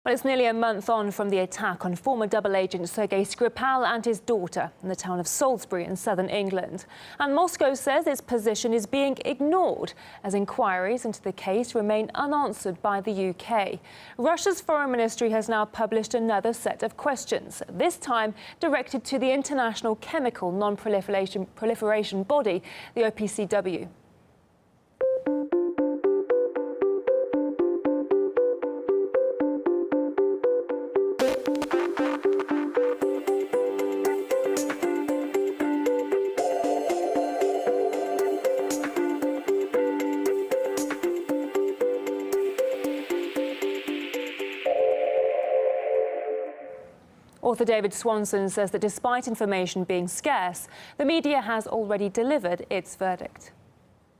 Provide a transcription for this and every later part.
Well, it's nearly a month on from the attack on former double agent Sergei Skripal and his daughter in the town of Salisbury in southern England. And Moscow says its position is being ignored as inquiries into the case remain unanswered by the UK. Russia's foreign ministry has now published another set of questions, this time directed to the International Chemical Non-Proliferation Body, the OPCW. Author David Swanson says that despite information being scarce, the media has already delivered its verdict.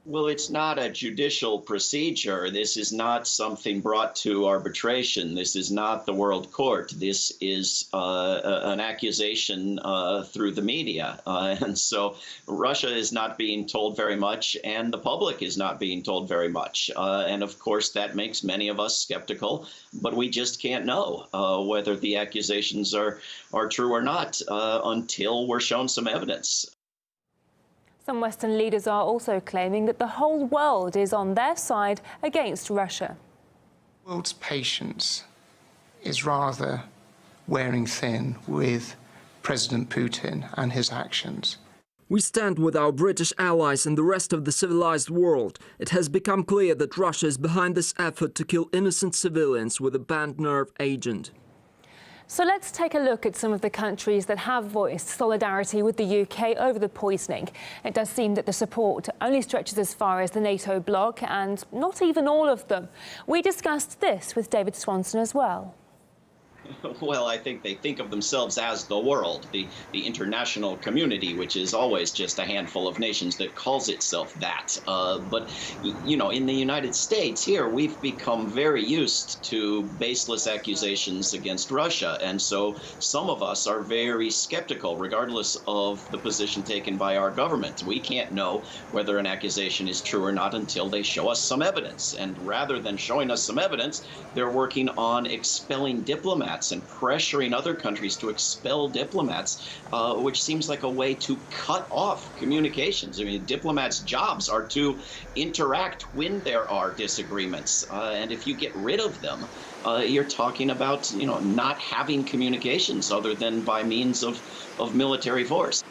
Well, it's not a judicial procedure. This is not something brought to arbitration. This is not the World Court. This is an accusation through the media. And so Russia is not being told very much, and the public is not being told very much. And of course, that makes many of us skeptical, but we just can't know whether the accusations are true or not until we're shown some evidence. Some Western leaders are also claiming that the whole world is on their side against Russia. The world's patience is rather wearing thin with President Putin and his actions. We stand with our British allies and the rest of the civilized world. It has become clear that Russia is behind this effort to kill innocent civilians with a banned nerve agent. So let's take a look at some of the countries that have voiced solidarity with the UK over the poisoning. It does seem that the support only stretches as far as the NATO bloc, and not even all of them. We discussed this with David Swanson as well. Well, I think they think of themselves as the world, the international community, which is always just a handful of nations that calls itself that. But, you know, in the United States here, we've become very used to baseless accusations against Russia. And so some of us are very skeptical, regardless of the position taken by our government. We can't know whether an accusation is true or not until they show us some evidence. And rather than showing us some evidence, they're working on expelling diplomats and pressuring other countries to expel diplomats, which seems like a way to cut off communications. I mean, diplomats' jobs are to interact when there are disagreements, and if you get rid of them, you're talking about, you know, not having communications other than by means of military force.